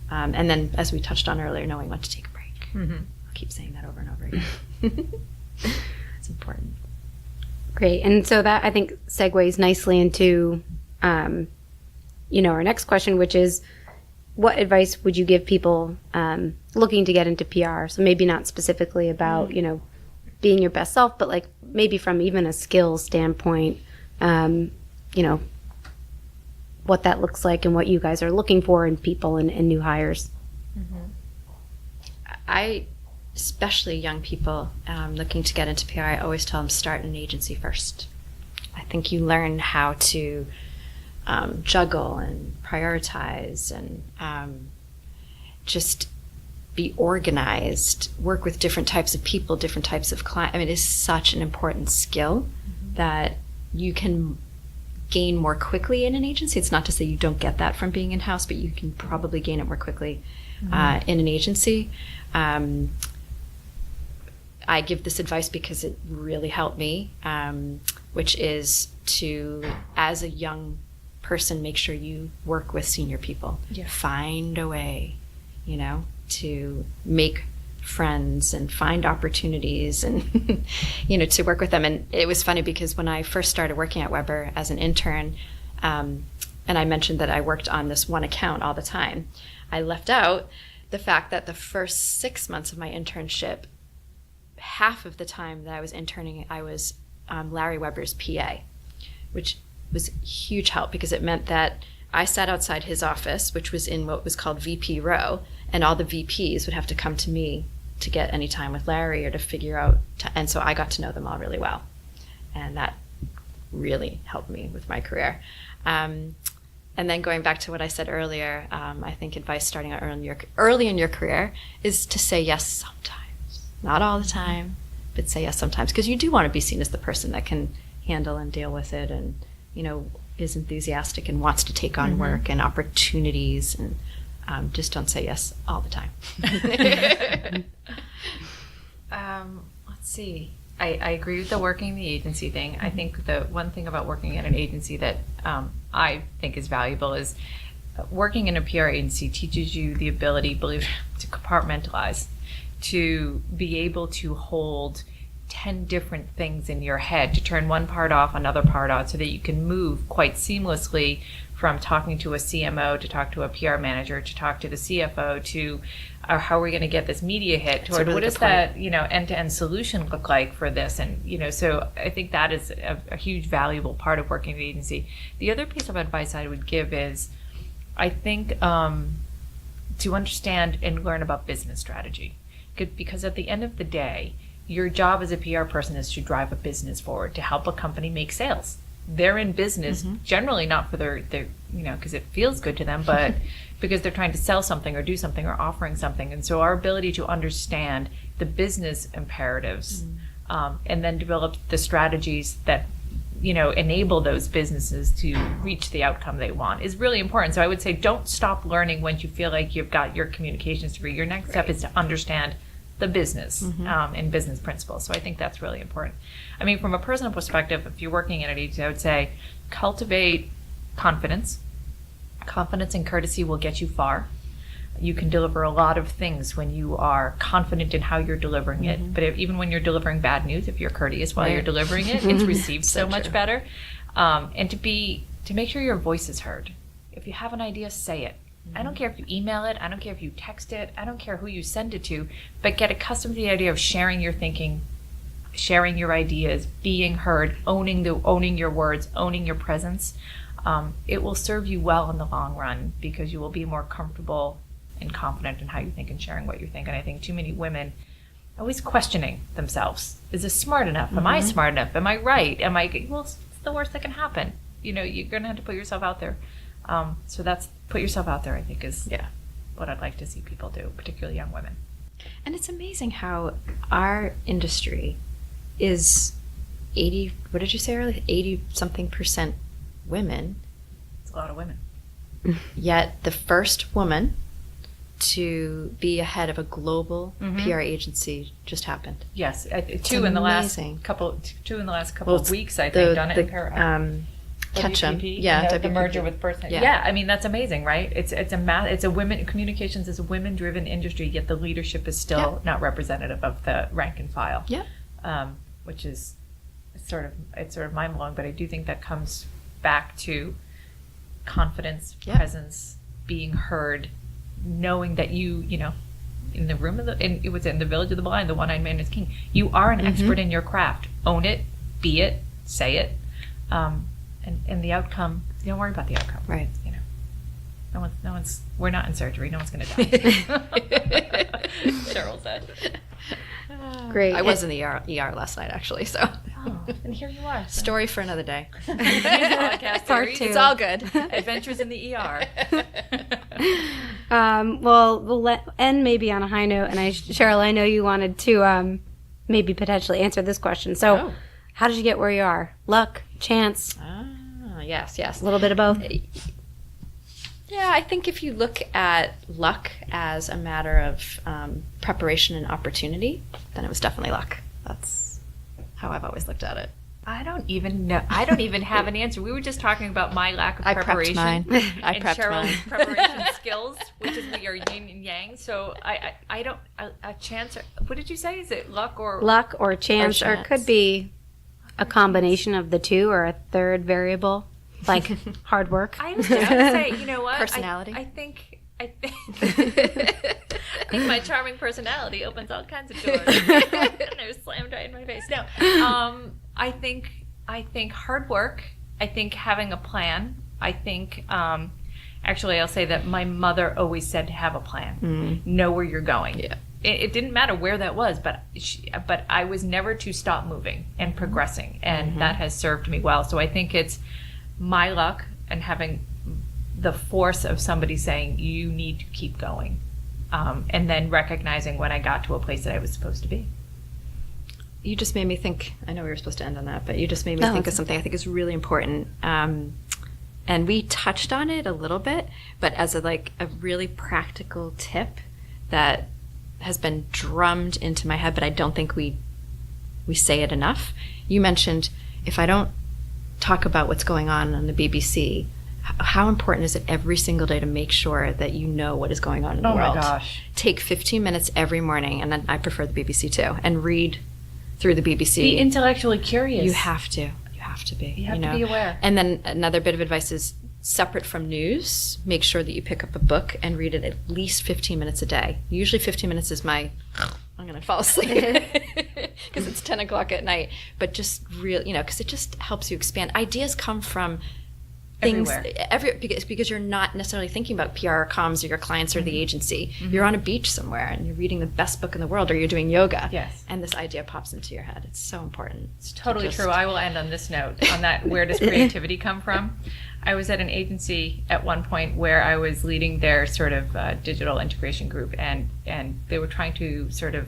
and then, as we touched on earlier, knowing when to take a break. I'll keep saying that over and over again. It's important. Great. And so that, I think, segues nicely into, our next question, which is, what advice would you give people looking to get into PR? So maybe not specifically about, being your best self, but like maybe from even a skills standpoint, what that looks like and what you guys are looking for in people and new hires. Especially young people looking to get into PR, I always tell them start an agency first. I think you learn how to juggle and prioritize and just be organized, work with different types of people, different types of clients. I mean, it is such an important skill that you can gain more quickly in an agency. It's not to say you don't get that from being in-house, but you can probably gain it more quickly in an agency. I give this advice because it really helped me, which is to, as a young person, make sure you work with senior people. Yeah. Find a way, to make friends and find opportunities and, to work with them. And it was funny because when I first started working at Weber as an intern, and I mentioned that I worked on this one account all the time, I left out the fact that the first 6 months of my internship, half of the time that I was interning, I was Larry Weber's PA, which was a huge help because it meant that I sat outside his office, which was in what was called VP row, and all the VPs would have to come to me to get any time with Larry or to figure out, and so I got to know them all really well. And that really helped me with my career. And then going back to what I said earlier, I think advice starting out early in your career is to say yes sometimes. Not all the time, but say yes sometimes. Because you do want to be seen as the person that can handle and deal with it and, is enthusiastic and wants to take on work and opportunities, and just don't say yes all the time. Let's see. I agree with the working the agency thing. I think the one thing about working at an agency that I think is valuable is working in a PR agency teaches you the ability, to compartmentalize, to be able to hold 10 different things in your head, to turn one part off, another part on, so that you can move quite seamlessly from talking to a CMO to talk to a PR manager to talk to the CFO to how are we going to get this media hit toward really what does that end-to-end solution look like for this. And so I think that is a huge valuable part of working at an agency. The other piece of advice I would give is I think to understand and learn about business strategy, because at the end of the day your job as a PR person is to drive a business forward, to help a company make sales. They're in business generally not for their because it feels good to them, but because they're trying to sell something or do something or offering something. And so our ability to understand the business imperatives and then develop the strategies that enable those businesses to reach the outcome they want is really important. So I would say don't stop learning when you feel like you've got your communications degree. Your next step is to understand the business and business principles. So I think that's really important. I mean, from a personal perspective, if you're working in an agency, I would say cultivate confidence. Confidence and courtesy will get you far. You can deliver a lot of things when you are confident in how you're delivering it. But even when you're delivering bad news, if you're courteous while you're delivering it, it's received so much better. And to make sure your voice is heard. If you have an idea, say it. I don't care if you email it. I don't care if you text it. I don't care who you send it to. But get accustomed to the idea of sharing your thinking, sharing your ideas, being heard, owning your words, owning your presence. It will serve you well in the long run because you will be more comfortable and confident in how you think and sharing what you think. And I think too many women are always questioning themselves. Is this smart enough? Am I smart enough? Am I right? Well, it's the worst that can happen. You're going to have to put yourself out there. So that's put yourself out there, I think, is what I'd like to see people do, particularly young women. And it's amazing how our industry is 80, what did you say earlier? 80 something percent women. It's a lot of women. Yet the first woman to be ahead of a global PR agency just happened. Yes, two in the last couple of weeks, I think, done it in Ketchum, the WPP. merger with Person. Yeah, I mean that's amazing, right? It's a women communications is a women-driven industry, yet the leadership is still not representative of the rank and file. Yeah, which is sort of mind-blowing, but I do think that comes back to confidence, presence, being heard, knowing that you know, in the room of it was in the village of the blind, the one-eyed man is king. You are an expert in your craft. Own it, be it, say it, and the outcome. You don't worry about the outcome, right? You know, no one's. We're not in surgery. No one's going to die. Cheryl said. Great. I was in the ER last night, actually. So, and here you are. So. Story for another day. Podcast Part series. two. It's all good. Adventures in the ER. Well, we'll end maybe on a high note. And Cheryl, I know you wanted to maybe potentially answer this question. So, how did you get where you are? Luck, chance? Yes. A little bit of both? Yeah, I think if you look at luck as a matter of preparation and opportunity, then it was definitely luck. That's how I've always looked at it. I don't even know. I don't even have an answer. We were just talking about my lack of preparation. I and prepped Cheryl's mine. preparation skills, which is we are yin and yang. So I don't a chance. What did you say? Is it luck or Luck or chance, or it could be a combination of the two, or a third variable, like hard work. I was just going to say, you know what? Personality. I think I think my charming personality opens all kinds of doors. And they're slammed right in my face. No, I think hard work. I think having a plan. I think actually I'll say that my mother always said to have a plan. Know where you're going. Yeah. It didn't matter where that was, but I was never to stop moving and progressing, and that has served me well. So I think it's my luck and having the force of somebody saying you need to keep going, and then recognizing when I got to a place that I was supposed to be. You just made me think, I know we were supposed to end on that, but you just made me think of something I think is really important. And we touched on it a little bit, but as a really practical tip that has been drummed into my head, but I don't think we say it enough. You mentioned, if I don't talk about what's going on the BBC, how important is it every single day to make sure that you know what is going on in the world? Oh my gosh. Take 15 minutes every morning, and then I prefer the BBC too, and read through the BBC. Be intellectually curious. You have to. You have to be. You have to be aware. And then another bit of advice is, separate from news, make sure that you pick up a book and read it at least 15 minutes a day. Usually 15 minutes is I'm going to fall asleep because it's 10 o'clock at night. But just because it just helps you expand. Ideas come from things because you're not necessarily thinking about PR or comms or your clients or the agency. You're on a beach somewhere and you're reading the best book in the world, or you're doing yoga. Yes. And this idea pops into your head. It's so important. It's totally true. I will end on this note, on that where does creativity come from? I was at an agency at one point where I was leading their sort of digital integration group, and they were trying to sort of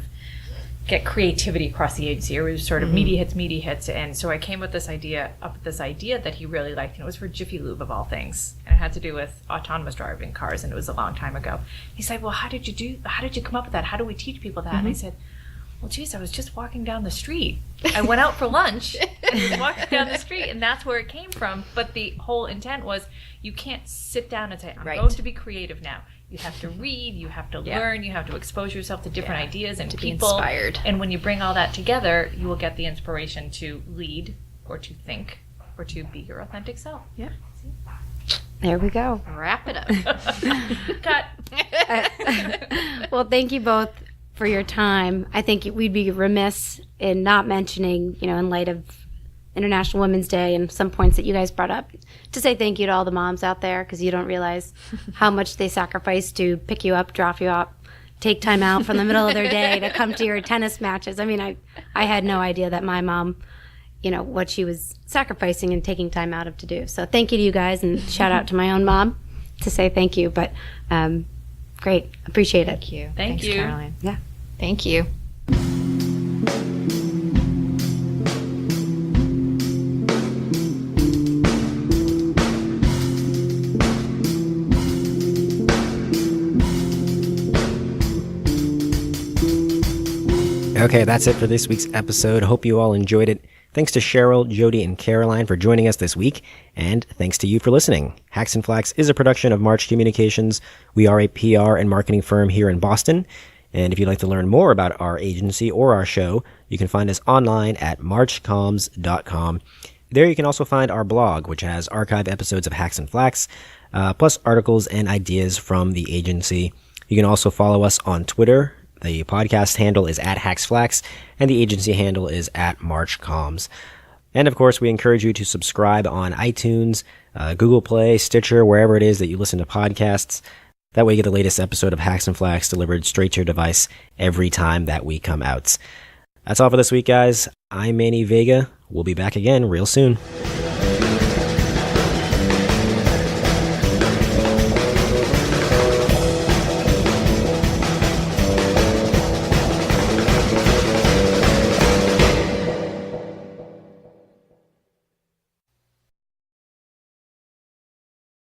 get creativity across the agency. It was sort of media hits, and so I came with this idea that he really liked, and it was for Jiffy Lube of all things, and it had to do with autonomous driving cars, and it was a long time ago. He said, "Well, how did you come up with that? How do we teach people that?" And I said, "Well, geez, I was just walking down the street. I went out for lunch and walked down the street, and that's where it came from." But the whole intent was, you can't sit down and say, "I'm going to be creative now." You have to read, you have to learn, you have to expose yourself to different ideas and to people. be inspired. And when you bring all that together, you will get the inspiration to lead or to think or to be your authentic self. Yeah. There we go. Wrap it up. Cut. Well, thank you both for your time. I think we'd be remiss in not mentioning, in light of International Women's Day and some points that you guys brought up, to say thank you to all the moms out there, because you don't realize how much they sacrifice to pick you up, drop you up, take time out from the middle of their day to come to your tennis matches. I mean, I had no idea that my mom, what she was sacrificing and taking time out of to do. So thank you to you guys, and shout out to my own mom to say thank you. But great. Appreciate it. Thank you. Thanks, Thanks, you. Caroline. Yeah. Thank you. Okay, that's it for this week's episode. Hope you all enjoyed it. Thanks to Cheryl, Jodi, and Caroline for joining us this week, and thanks to you for listening. Hacks and Flax is a production of March Communications. We are a PR and marketing firm here in Boston, and if you'd like to learn more about our agency or our show, you can find us online at marchcoms.com. There you can also find our blog, which has archived episodes of Hacks and Flax, plus articles and ideas from the agency. You can also follow us on Twitter. The podcast handle is @HacksFlax, and the agency handle is @MarchComms. And of course, we encourage you to subscribe on iTunes, Google Play, Stitcher, wherever it is that you listen to podcasts. That way you get the latest episode of Hacks and Flax delivered straight to your device every time that we come out. That's all for this week, guys. I'm Manny Vega. We'll be back again real soon.